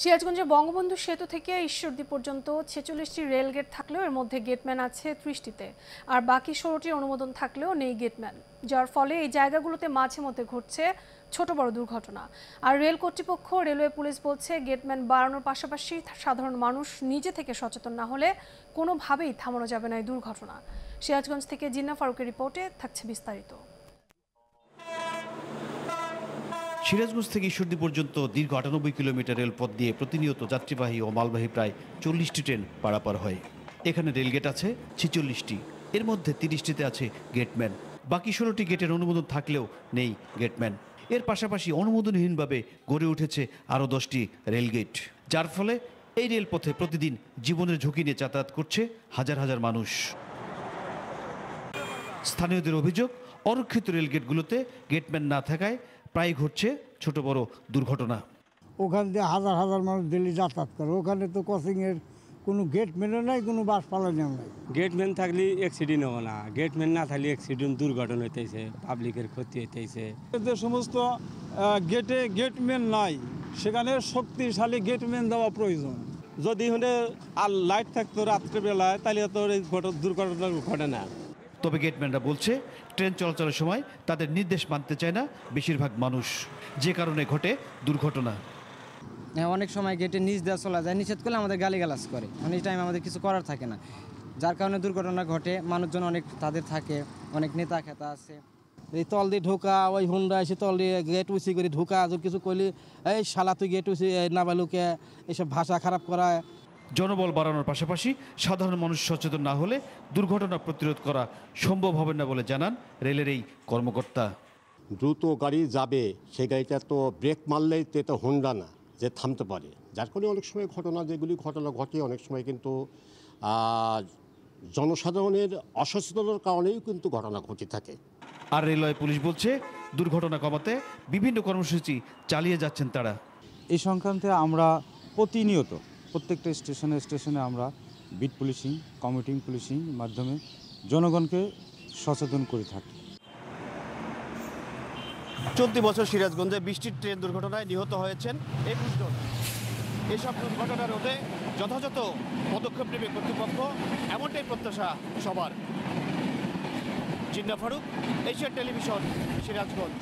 সিরাজগঞ্জে বঙ্গবন্ধু সেতু থেকে ঈশ্বরদী পর্যন্ত ৪৬টি রেল গেট থাকলেও এর মধ্যে গেটম্যান আছে ৩০টিতে, আর বাকি ১৬টির অনুমোদন থাকলেও নেই গেটম্যান, যার ফলে এই জায়গাগুলোতে মাঝে মধ্যে ঘটছে ছোট বড় দুর্ঘটনা। আর রেল কর্তৃপক্ষ, রেলওয়ে পুলিশ বলছে গেটম্যান বাড়ানোর পাশাপাশি সাধারণ মানুষ নিজে থেকে সচেতন না হলে কোনোভাবেই থামানো যাবে না এই দুর্ঘটনা। সিরাজগঞ্জ থেকে জিন্না ফারুকের রিপোর্টে থাকছে বিস্তারিত। সিরাজগঞ্জ থেকে ঈশ্বরদী পর্যন্ত দীর্ঘ ৯৮ কিলোমিটার রেলপথ দিয়ে প্রতিনিয়ত যাত্রীবাহী ও মালবাহী প্রায় ৪০টি ট্রেন পারাপার হয়। এখানে রেলগেট আছে ৪৬টি, এর মধ্যে ৩০টিতে আছে গেটম্যান। বাকি ১৬টি গেটের অনুমোদন থাকলেও নেই গেটম্যান। এর পাশাপাশি অনুমোদনহীনভাবে গড়ে উঠেছে আরও ১০টি রেলগেট, যার ফলে এই রেলপথে প্রতিদিন জীবনের ঝুঁকি নিয়ে যাতায়াত করছে হাজার হাজার মানুষ। স্থানীয়দের অভিযোগ, অরক্ষিত রেলগেটগুলোতে গেটম্যান না থাকায় প্রায় ঘটছে ছোট বড় দুর্ঘটনা। ওখান দিয়ে হাজার হাজার মানুষ ডেলি যাতায়াত করে, ওখানে তো ক্রসিংয়ের কোনো গেটম্যানও নাই, কোনো বাস পালানো নাই। গেটম্যান থাকলে অ্যাক্সিডেন্ট হবে না, গেটম্যান না থাকলে অ্যাক্সিডেন্ট দুর্ঘটনা হইতেছে, পাবলিকের ক্ষতি হইতেছে। যে সমস্ত গেটে গেটম্যান নাই সেখানে শক্তিশালী গেটম্যান দেওয়া প্রয়োজন। যদি হলে আর লাইট থাকতো রাত্রেবেলায় তাহলে তো এই দুর্ঘটনা ঘটে না। তবে গেটম্যানরা বলছে ট্রেন চলাচলের সময় তাদের নির্দেশ মানতে চায় না বেশিরভাগ মানুষ, যে কারণে ঘটে দুর্ঘটনা। অনেক সময় গেটের নিচ দেওয়া চলা যায়, নিষেধ করলে আমাদের গালিগালাজ করে, অনেক টাইম আমাদের কিছু করার থাকে না, যার কারণে দুর্ঘটনা ঘটে। মানুষজন অনেক তাদের থাকে, অনেক নেতা খেতা আছে। এই তল দিয়ে ঢোকা, ওই হুন্ডা এসে তল দিয়ে গেট উঁচি করে ঢোকা, যদি কিছু করলে এই শালা তুই গেট উঁচি না বালুকে, এইসব ভাষা খারাপ করা। জনবল বাড়ানোর পাশাপাশি সাধারণ মানুষ সচেতন না হলে দুর্ঘটনা প্রতিরোধ করা সম্ভব হবে না বলে জানান রেলের এই কর্মকর্তা। দ্রুত গাড়ি যাবে, সেই গাড়িটা তো ব্রেক মারলেই তো এটা হোন্ডা না যে থামতে পারে, যার কারণে অনেক সময় যেগুলি ঘটনা ঘটে অনেক সময় কিন্তু জনসাধারণের অসচেতনতার কারণেই কিন্তু ঘটনা ঘটে থাকে। আর রেলওয়ে পুলিশ বলছে দুর্ঘটনা কমাতে বিভিন্ন কর্মসূচি চালিয়ে যাচ্ছেন তারা। এই সংক্রান্তে আমরা প্রতিনিয়ত প্রত্যেকটা স্টেশনে আমরা বিট পুলিশিং, কমিউনিটি পুলিশিং মাধ্যমে জনগণকে সচেতন করে থাকি। চলতি বছর সিরাজগঞ্জে ২০টি ট্রেন দুর্ঘটনায় নিহত হয়েছেন ২১ জন। এসব দুর্ঘটনা রোধে যথাযথ পদক্ষেপ নেবে কর্তৃপক্ষ, এমনটাই প্রত্যাশা সবার। Jinnah Faruk, Asian television, Sirajganj.